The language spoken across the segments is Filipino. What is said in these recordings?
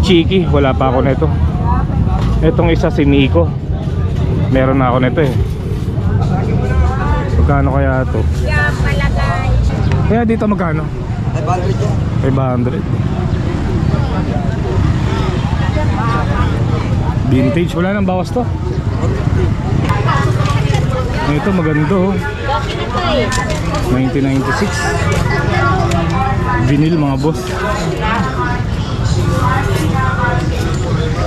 Chiki, wala pa ako nito. Itong isa si Miko, meron na ako nito eh. Magkano kaya ito? Kaya dito magkano? 500. Vintage, wala nang bawas to. Ito maganda oh, 1996. Vinyl mga boss.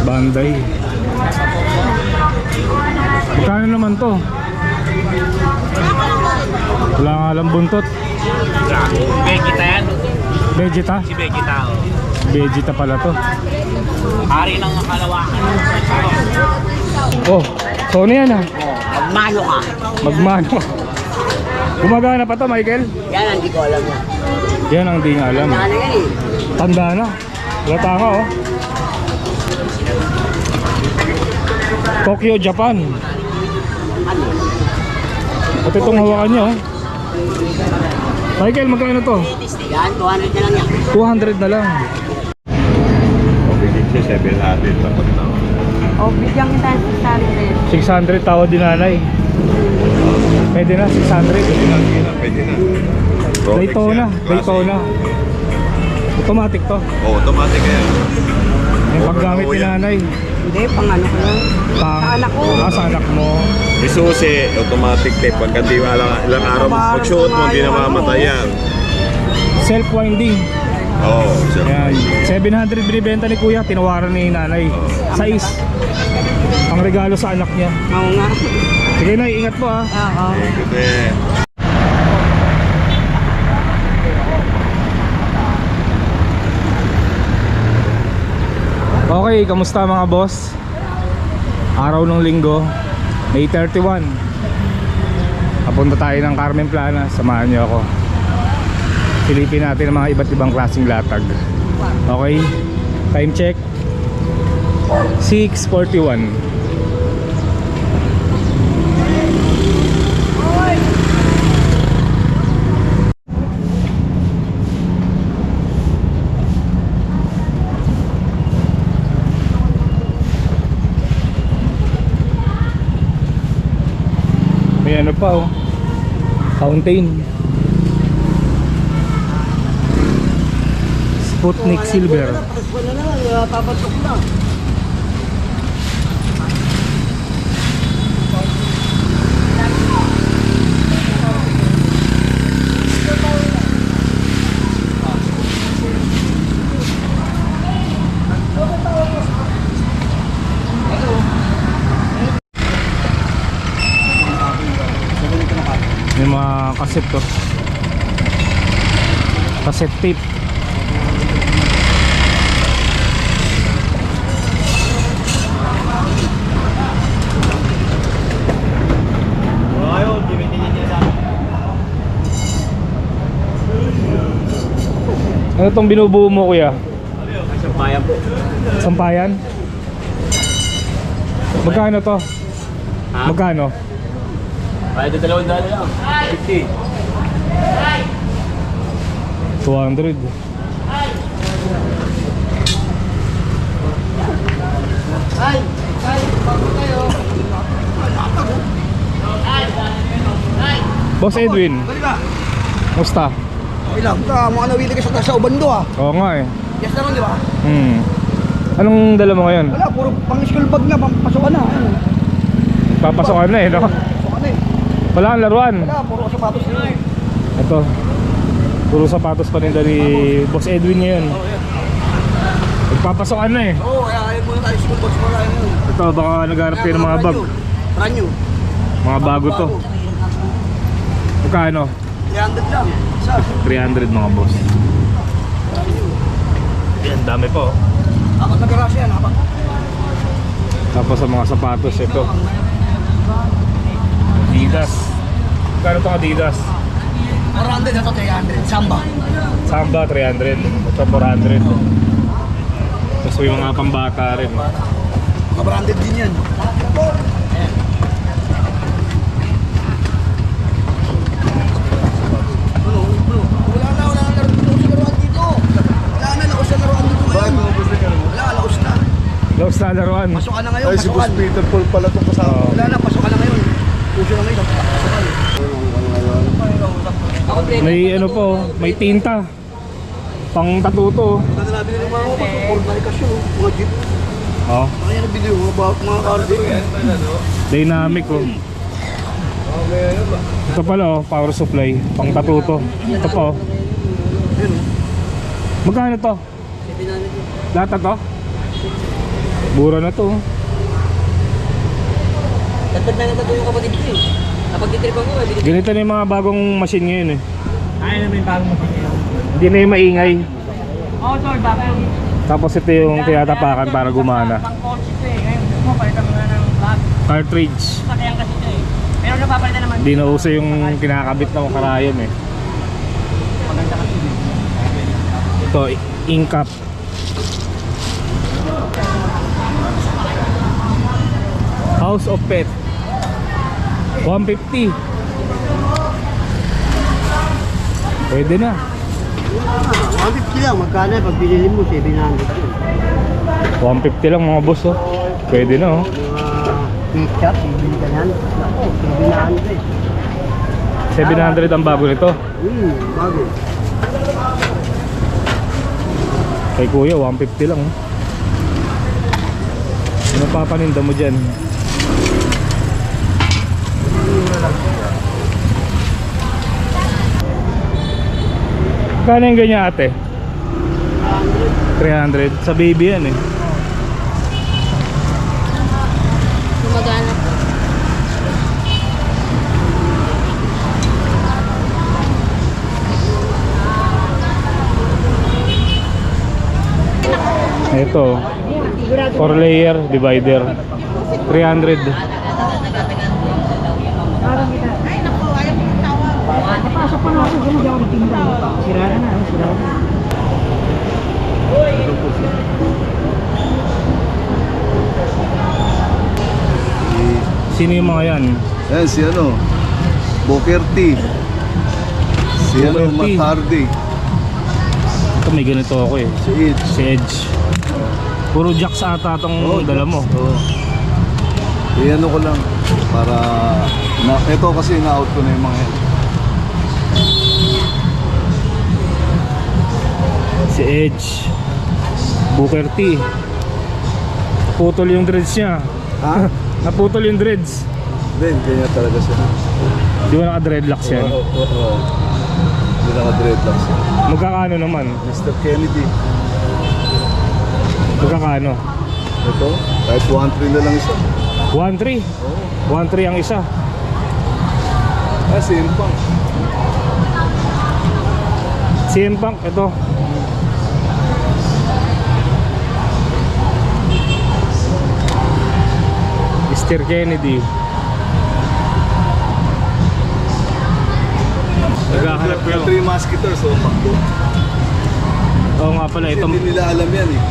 Bandai. Magkano naman to? Wala nga lang buntot. Vegeta yan. Vegeta? Si Vegeta oh. Vegeta pala to. Hari ng kalawakan. Oh, so ano yan ah? Magmano ka. Magmano. Gumagana pa to, Michael? Yan ang di ko alam yan. Yan ang di nga alam. Ano yan eh. Tanda na. Wala tanga oh. Tokyo, Japan. At itong hawakan nyo oh. Michael, magkano to? Yan, 200 na lang yan. 200 na lang. Bigyan siya 700 tapos na. O, bigyan kita ng 600. 600 tawad din nanay. Pwede na, 600. Pwede na. Daytona, Daytona. Automatic to. Oo, automatic yan. Yung paggamit ni nanay. Hindi, pang ano ko lang. Sa anak ko. Ah, sa anak mo. Isusi, automatic tape. Pagka di ilang araw magsuot mo, hindi na mamatay yan. Self-winding. Oo. Yan. 700 binibenta ni kuya, tinawaran ni nanay. Size. Ang regalo sa anak niya. Oo nga. Sige na, ingat po ah. Oo. Kasi Okay, kamusta mga boss? Araw ng linggo, May 31. Papunta tayo ng Carmen Plana, samahan niyo ako. Silipin natin ang mga iba't ibang klaseng latag. Okay, time check 6:41. May ano pa oh, fountain. Sputnik Silver. May mga cassette to. Cassette tape. Ano tong binubuo mo kuya? Sampayan po. Sampayan? Magkano to? Ha? Magkano? Kaya ito $200 lang. 50. 200. Boss Edwin, musta? Ilang, mga nawili ka sa ubando ah. Oo nga eh. Yes naman di ba? Anong dala mo ngayon? Wala, puro pang school bag na, pang pasukan na. Ano? Papasokan na eh, no? Pasukan na eh. Wala ang laruan. Wala, puro sapatos na eh. Ito. Puro sapatos pa rin dari Boss Edwin ngayon. Nagpapasokan na eh. Oo, kaya ayaw muna tayo school bags muna yun. Ito, baka naghanap kayo ng mga bag. Brand new. Mga bago to. Magkano? 300 lang. Isa. 300 mga boss. Yan, dami po. Apat na garasya yan, apat. Tapos sa mga sapatos, ito. Adidas. Magkano itong Adidas? 400 na to, 300. Samba. Samba, 300. Ito, 400. Tapos may mga pambata rin. Mga branded din yan. Wala na laos na laruan dito. Wala na laos na laruan dito ngayon. Wala, laos Laos na laruan. Pasukan na ngayon, Ay, si Boss pasukan. Peter Paul pala itong kasama. Oo. Wala na, pasukan na ngayon. Puso na ngayon, pasukan. May ano po, may tinta. Pang tatuto. Ganda natin yung mga pasukan na ikasyon, mga jeep. Oh, Kaya na video, mga cardi. dynamic oh. Ito pala oh, power supply, pang tatuto. Ito pa oh. Magkano to? Lahat na to? Mura na to. Dapat na naman yung kapatid ko eh. Kapag titripan ko, bibili. Ganito na yung mga bagong machine ngayon eh. Ay, naman yung bagong machine. Hindi na yung maingay. Oo, tol, bakit? Tapos ito yung tinatapakan para gumana. Pang-coach ito eh. Ngayon, gusto mo, palitan mo nga ng bag. Cartridge. Sakyan kasi ito eh. Pero napapalitan naman. Hindi na uso yung kinakabit na karayan eh. Maganda kasi. Ito, ink cap. House of Pet 150. Pwede na. 150 lang, magkano pag binili mo, 700 yun. 150 lang mga boss oh. Pwede na oh. Mga ketchup, bibili ka yan. Ako, 700. 700 ang bago nito. Bago. Kay kuya 150 lang oh. Ano papaninda mo dyan? Kano yung ganyan ate? 300 sa baby yan eh. Gumagana po. Ito 4 layer divider 300. Sino yung mga yan? Yan, si ano? Booker T. Si ano, Booker T. Matt Hardy. Ito may ganito ako eh. Si Edge. Si Edge. Puro jacks ata itong dala mo. Oo. Ano ko lang. Para, ito kasi na-out ko na yung mga yan. Si Edge. Booker T. Naputol yung dreads niya. Ha? Naputol yung dreads. Then, ganyan talaga siya. Di ba naka-dreadlocks yan? Oo. Hindi naka-dreadlocks yan. Magkakano naman? Mr. Kennedy. Magkakano? Ito, kahit 1-3 na lang isa. 1.3. 1.3 ang isa. Ah, si Impang. CM Punk, ito. Mr. Kennedy. Naghahanap ko Yung yun. 3 Musketeers, oh, pakbo. Oo nga pala, Kasi itong hindi nila alam yan eh.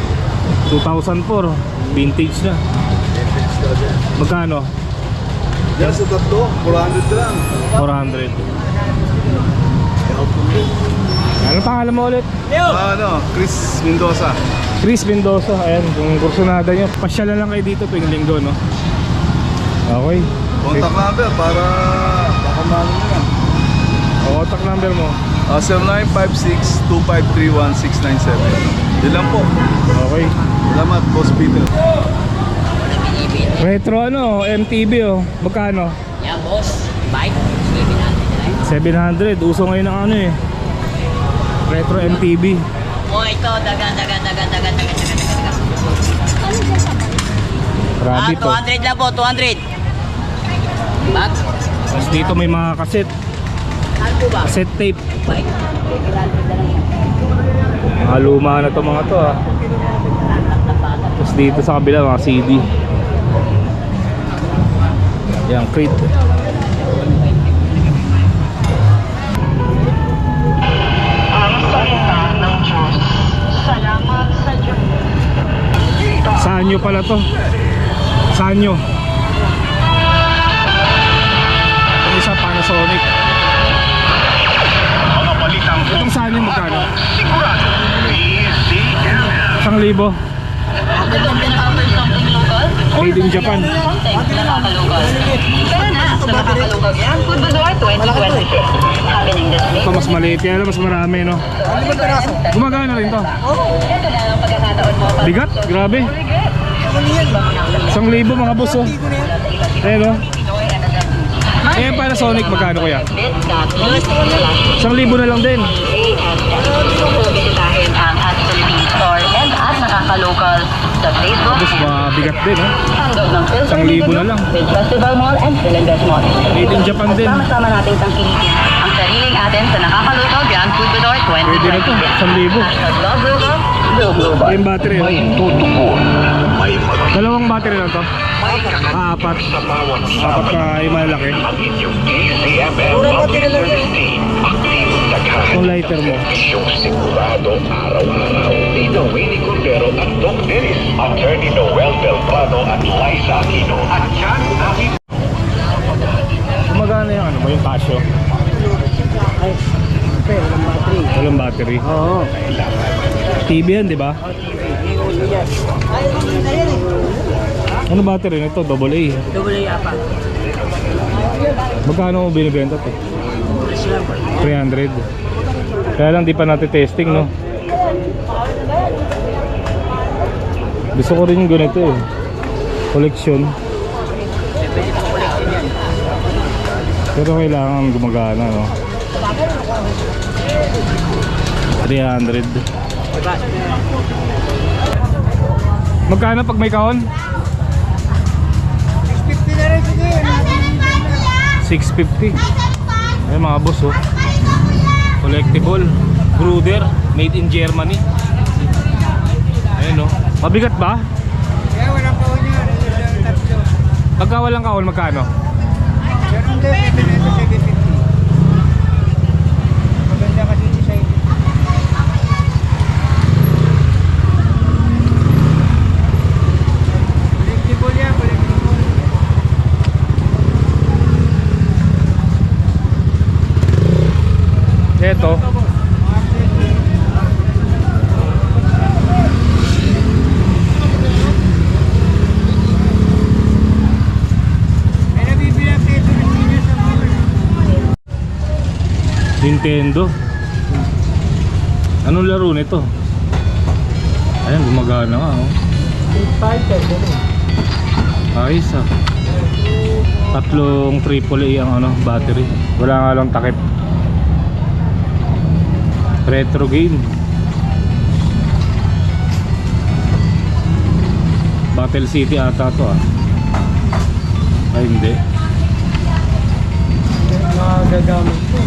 2004. Vintage na. Magkano? Yan sa tatlo, 400 lang. 400. Ano pangalan mo ulit? Ano, Chris Mendoza. Chris Mendoza. Ayan, kung kursunada nyo. Pasyalan lang kayo dito tuwing linggo, no? Okay. Contact number para baka maano nyo yan. O, contact number mo. 0956-2531-697. Yun lang po. Okay. Salamat, Boss Peter. Retro ano, MTB oh. Magkano? Yan, boss. Bike. 700. Uso ngayon ang ano eh. Retro MTB. Oh, ito. Dagan. Grabe to. 200 lang po, 200. Bag? Tapos dito may mga cassette. Ano po ba? Cassette tape. Bike. 300 na lang yan. Mga luma na to mga to ah. Tapos dito sa kabila mga CD. Yan, crate. Saan nyo pala to? Saan nyo? Itong isa Panasonic. Itong saan nyo magkano? 1,000. Made in Japan. Ito mas maliit yan, mas marami no. Gumagana rin to. Bigat, grabe. 1,000 mga boss oh. Ayan no. Eh para Sonic magkano kuya? 1,000 na lang din. Bisitahin ang Hudson Beach Store and at nakaka-local sa Facebook, Boss, mabigat din oh. handog ng Filter 1,000 na lang. with Festival Mall and Philinvest Mall. Made in Japan din. Sama-sama natin tangkilikin ang sariling atin sa nakaka-local Grand Food Bazaar Pwede na to, 2020. 1,000. Love Global, Go Global. Yung battery oh. Dalawang battery lang to. Apat. Apat ka yung malaki. Yung lighter mo. Sigurado araw-araw. Tito Winnie Cordero at Doc Dennis, Attorney Noel Beltrano at Liza Aquino at Chan Aquino. Gumagana yung ano ba yung Casio? Ay, pero walang battery. Walang battery. Oo. TV yan, di ba? Ano battery nito? AA. Double A apa. Magkano mo binibenta to? 300. Kaya lang di pa natin testing no. Gusto ko rin yung ganito eh. Collection. Pero kailangan gumagana no. 300. Magkano pag may kahon? 650. Ayun mga boss oh. Collectible Bruder made in Germany. Ayun oh. Mabigat ba? Kaya walang kahon yun. Tatlo. Pagka walang kahon magkano? Meron din, ito na ito, 750. Maganda kasi design. Collectible yan, collectible. Ito. May nabibilang dito ng senior sa mall. Nintendo. Anong laro nito? Ayan, gumagana nga oh. Fighter, gano'n. Ayos ah. Tatlong AAA ang ano, battery. Wala nga lang takip. Retro game. Battle City ata to ah. Ay hindi. Magagamit ko.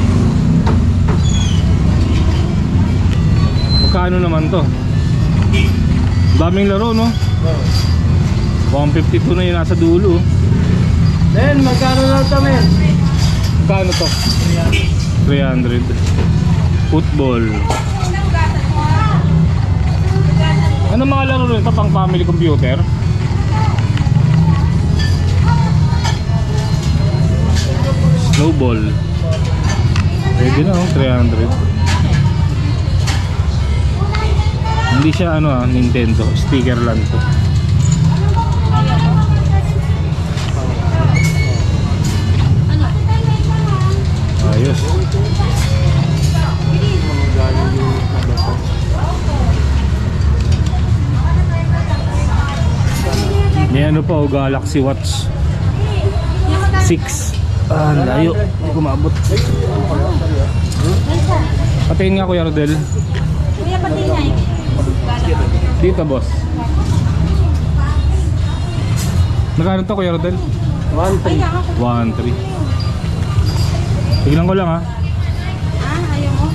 Magkano naman to? Daming laro no? 152 na yung nasa dulo. Then, magkano lang ito, men? Magkano to? 300. Football. Ano mga laro nito pang family computer? Snowball. Pwede na oh, 300. Hindi siya ano ah, Nintendo, sticker lang to. Ayos. May ano pa o Galaxy Watch 6. Ah, layo. Hindi ko maabot. Patingin nga Kuya Rodel. Kuya, pati niya eh. Dito boss. Magkano to Kuya Rodel? 1.3. Tignan ko lang ha. Ayaw mo?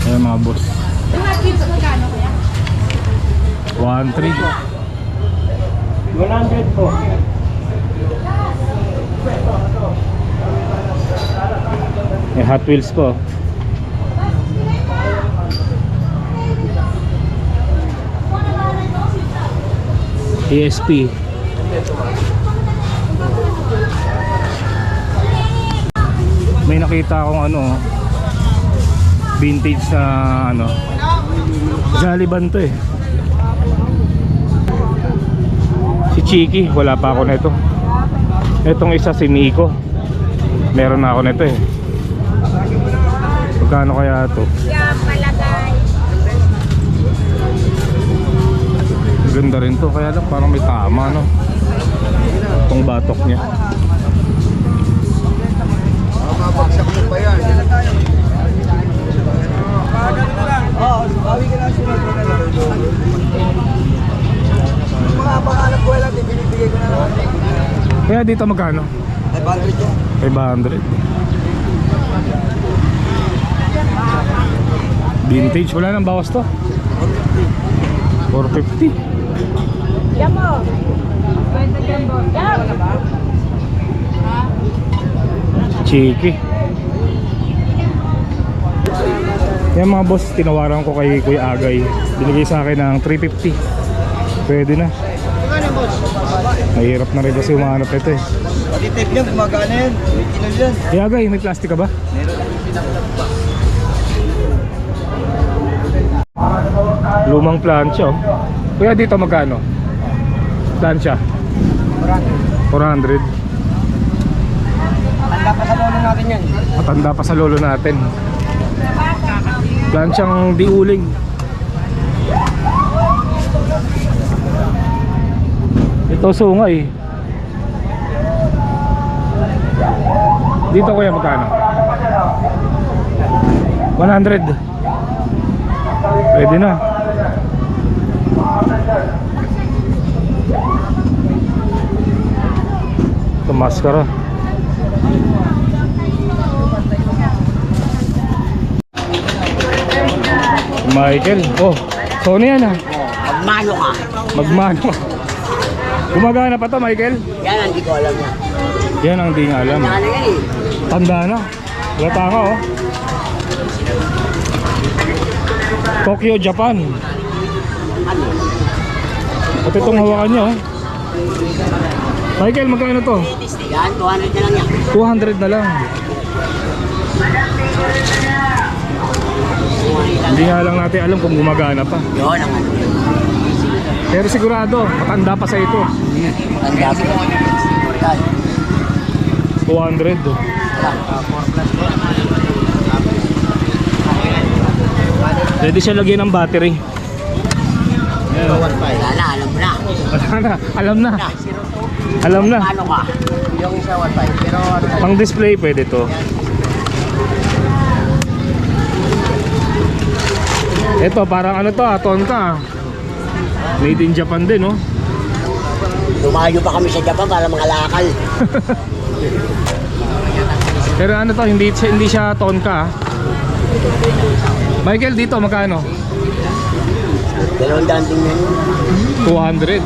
Ayan mga boss. Yung hot wheels, magkano kuya? 1.3. 100 po. May Hot Wheels po. ESP. May nakita akong ano vintage na ano Jaliban to eh. Chiki, wala pa ako nito. Itong isa si Miko. Meron na ako nito eh. Magkano kaya ito? Ganda rin to, kaya lang parang may tama no. Itong batok niya. Mabagsak mo pa yan. Oo, bawi ka na sunod. Mga pangalan ko lang, binibigay ko na lang. Kaya dito magkano? 500 yan. 500. Vintage, wala nang bawas to. 450. Chiki. Yan mga boss, tinawaran ko kay Kuya Agay. Binigay sa akin ng 350. Pwede na. Mahirap na rin kasi umahanap ito eh. Pati tape niya, gumagana yan. Original yan. Kuya Agay, may plastic ka ba? Lumang plancha oh. Kuya, dito magkano? Plancha? 400. Tanda pa sa lolo natin yan. Matanda pa sa lolo natin. Planchang di uling. Ito sungay. Dito kuya magkano? 100. Pwede na. Ito maskara. Michael, oh, Sony yan ah. Magmano ka? Magmano. Gumagana pa to, Michael? Yan, hindi ko alam na. Yan ang di nga alam. Ano yan eh? Tanda na. Lata nga oh. Tokyo, Japan. Ano? At itong hawakan nyo oh. Michael, magkano to? Yan, 200 na lang yan. 200 na lang. Hindi nga lang natin alam kung gumagana pa. Yun ang ano. Pero sigurado, matanda pa sa ito. Tanda ko. Yan. 200. Pwede siya lagyan ng battery. Wala na, alam mo na. Wala na, alam na. Alam na. Ano ka? Yung isa 1.5. Pero ano na. Pang display pwede to. Ito parang ano to, Tonka. Made in Japan din, no? Lumayo pa kami sa Japan para mga lakal. Pero ano to, hindi siya Tonka. Michael, dito magkano? 200 din yan. 200.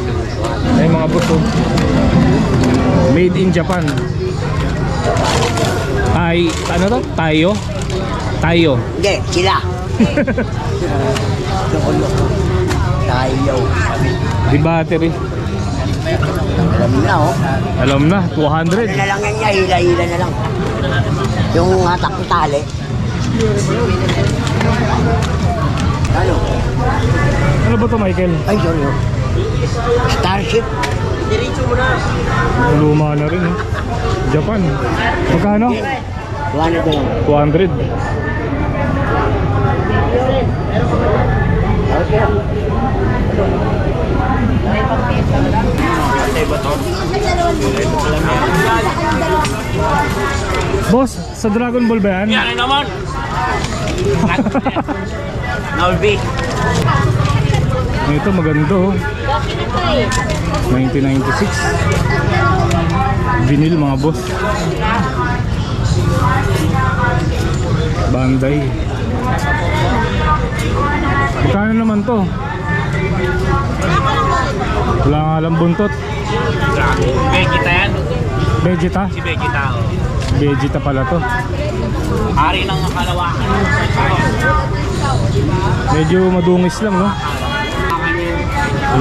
Ay mga buto. Made in Japan. Ano to? Tayo? Hindi, sila. Tayo. Di battery. Alam na oh. Alam na, Ano 200. na lang yan niya, hila-hila na lang. Yung hatak ko tali. Ano? Ano ba to, Michael? Ay, sorry oh. Starship. Diretso mo na. Luma na rin, eh. Japan. Magkano? 200 na lang. 200. Boss, sa Dragon Ball ba yan? Yan naman. Nolby. Ito maganda oh. 1996. Vinyl mga boss. Bandai. Magkano naman to? Wala nga alam buntot. Vegeta yan. Vegeta? Si Vegeta. Oh. Vegeta pala to. Hari ng kalawakan. Medyo madungis lang no?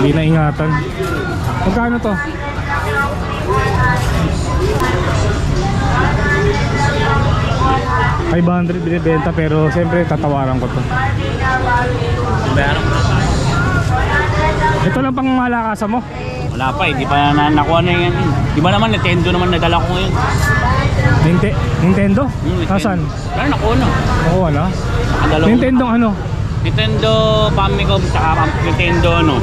Hindi na ingatan. Magkano to? $500 binibenta pero siyempre tatawaran ko to. Bayaran mo na tayo. Ito lang pang malakasan mo? Wala pa, hindi pa nakuha na yan. Di ba naman, Nintendo naman nadala ko ngayon. Nintendo? Nintendo. Nasaan? Wala, nakuha na. Nakuha na? Nakadalawa. Nintendo ano? Nintendo Famicom, saka Nintendo ano.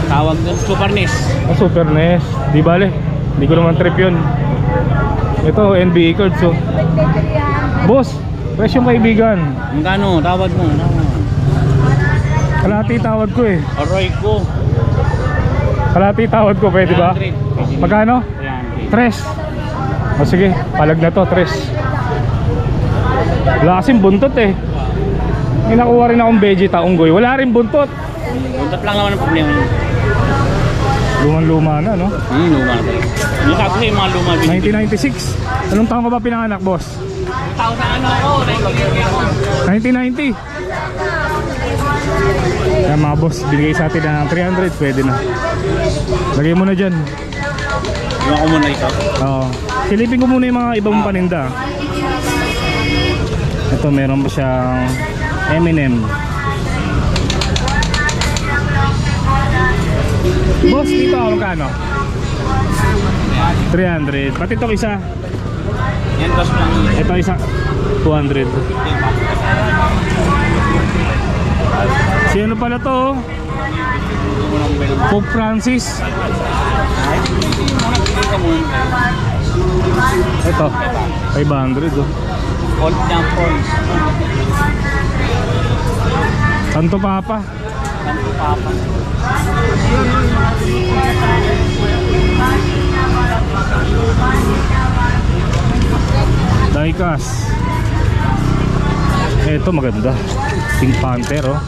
Tawag doon, Super NES. Ah, Super NES. Di bale. Hindi ko naman trip yun. Ito, NBA cards oh. Boss, presyong kaibigan. Magkano? Tawad mo. Kalahati tawad ko eh. Aroy ko. Kalahati tawad ko, pwede ba? 300. Magkano? 3. 300. O sige, palag na to, 3. Wala kasing buntot eh. May nakuha rin akong veggie taonggoy. Wala rin buntot. Buntot lang naman ang problema yun. Lumang-luma na, no? Luma na talaga. Yung sabi ko yung mga luma. 1996. Anong taon ka ba pinanganak, boss? Taon na ano ako, 1990. Kaya mga boss, binigay sa atin ng 300, pwede na. Lagay mo na dyan. Iwan ko muna ito. Oo. Silipin ko muna yung mga ibang paninda. Ito, meron pa siyang M&M. Boss, dito magkano? 300. Pati ito isa. Yan, dos lang. Ito isa 200. Si ano pala to? Pope Francis. Ito 500 oh. Old jump points. Santo Papa. Santo Papa. Diecast. Ito maganda. Pink Panther oh.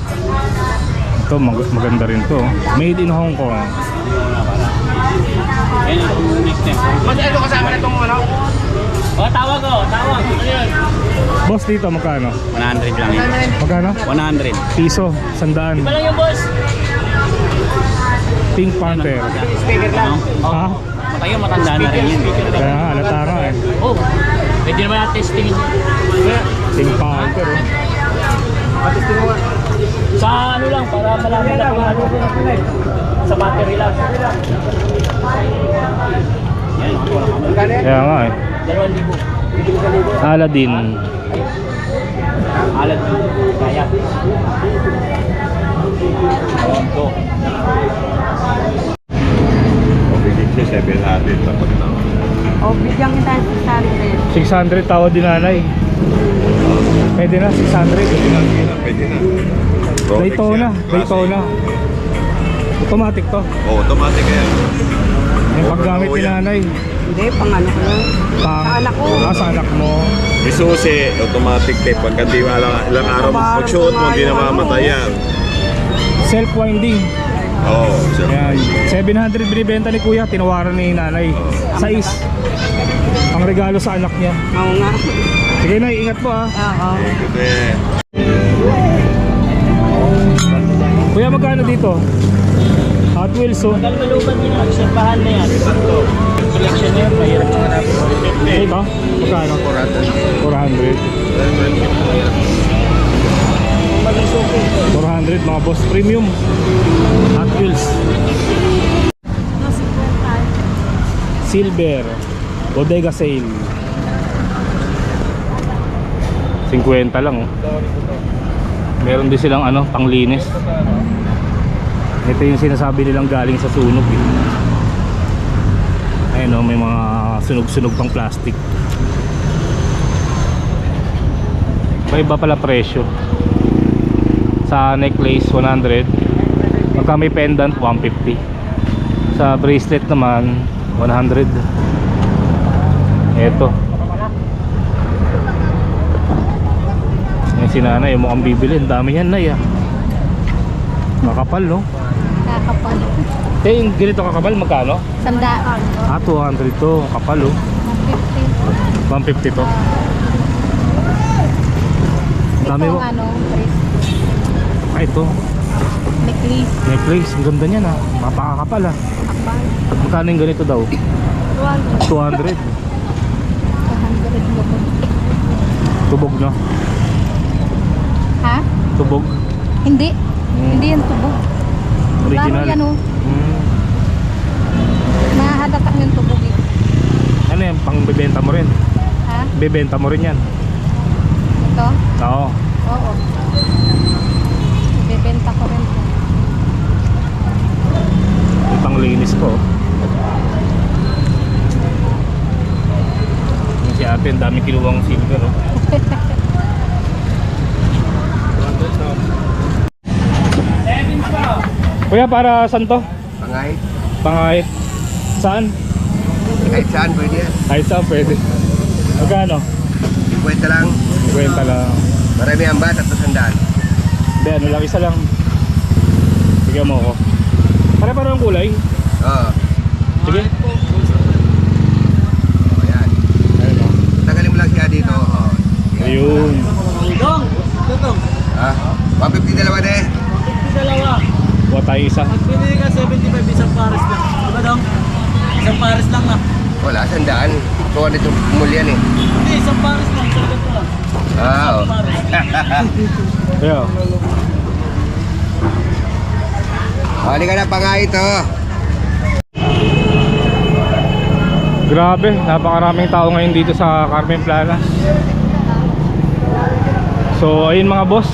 Ito maganda rin to. Made in Hong Kong. Yan ang next step. Mas ito kasama na itong ano? O, tawag o, tawag. Ano yun? Boss, dito magkano? 100 lang yun. Magkano? 100. Piso, 100. Iba lang yung boss. Pink Panther. Speaker lang. Ha? Matayo, matanda na rin yun. Kaya nga, halata nga eh. Oh, pwede naman natin testingin yun. Pink Panther oh. Sa ano lang, para malaman na kung ano. Sa battery lang. Kaya nga eh. 2,000. Aladdin. Alat. Kaya. Ito. Bigyan siya 700 tapos na. O, bigyan kita ng 600. 600 tawad din nanay. Pwede na, 600. Pwede na. Rolex Daytona, yan. Daytona. Automatic to. Oh, automatic yan. Yung paggamit ni nanay. Hindi, pang ano ko lang. Sa anak ko. Sa anak mo. May susi, automatic tape. Pagka di ilang araw mag-shoot mo, hindi na mamatay yan. Self-winding. Oo. So, Ayan. 700 binibenta ni kuya, tinawaran ni nanay. 6. Ang regalo sa anak niya. Oo nga. Sige na, ingat po ah. Oo. ikot eh. Kuya, magkano dito? Hot Wheels oh. Kalmalupan nyo na, obserbahan na yan. Collection na yan, mahirap siya na. Ito? Magkano? 400 mga boss, premium Hot Wheels. Silver Bodega sale 50 lang oh. Meron din silang ano, panglinis. Ito yung sinasabi nilang galing sa sunog eh. Ayun oh, may mga sunog-sunog pang plastic. Iba pala presyo. Sa necklace 100. Pagka may pendant 150. Sa bracelet naman 100. Eto. Yung si nanay mukhang bibili. Ang dami yan na ya. Makapal no? Kakapal. Yung ganito kakapal magkano? 100. 200 to. Kapal oh. 150 to. Ang dami mo. Ano, Ito. necklace. Necklace. Ang ganda niyan ah. Mapakakapal ah. Kapal. Magkano yung ganito daw? 200. 200 mo. Tubog no? Ha? Tubog. Hindi. Hindi yan tubo. Original. Klaro yan oh. Nadatak yung tubog eh. Ano yan? Pang bebenta mo rin? Ha? Bebenta mo rin yan? Ito? Oo. Oo. Bebenta ko rin po. May panglinis ko. Yung si ate, ang dami kiluwang silver. Oh. Kuya, para saan to? Pangahit. Pangahit. Saan? Kahit saan pwede yan. Kahit saan pwede. Magkano? Kwenta lang. Kwenta lang. Marami ang bata at sandaan. Hindi, ano lang, isa lang. Bigyan mo ako. Pare-pare ang kulay. Oo. Sige. Ayan. Ayun o. Tagalin mo lang siya dito. Oo. Ayun. Dong! Dong! Ha? 150 dalawa de. Dalawa. Buwa tayo isa. Pinili ka 75 isang pares lang. Diba dong? Isang pares lang na. Wala, sandaan. Kuha nito mulyan eh. Hindi, isang pares lang. Isang ganito lang. Ah, oo. Kaya. Halika na, pangahit oh. Grabe, napakaraming tao ngayon dito sa Carmen Planas. So ayun mga boss,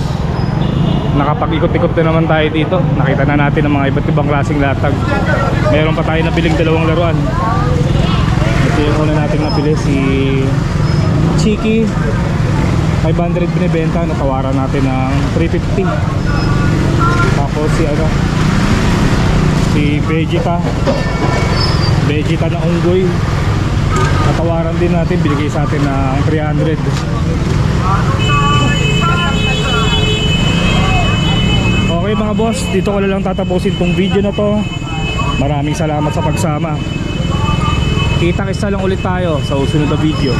nakapag-ikot-ikot na naman tayo dito. Nakita na natin ang mga iba't ibang klaseng latag. Meron pa tayo nabiling dalawang laruan. Ito yung una natin nabili, si Chiki. 500 binibenta, natawaran natin ng 350. Tapos si ano, si Vegeta na unggoy, natawaran din natin, binigay sa atin ng 300. Okay mga boss, dito ko na lang tatapusin tong video na to. Maraming salamat sa pagsama. Kita-kisa lang ulit tayo sa susunod na video.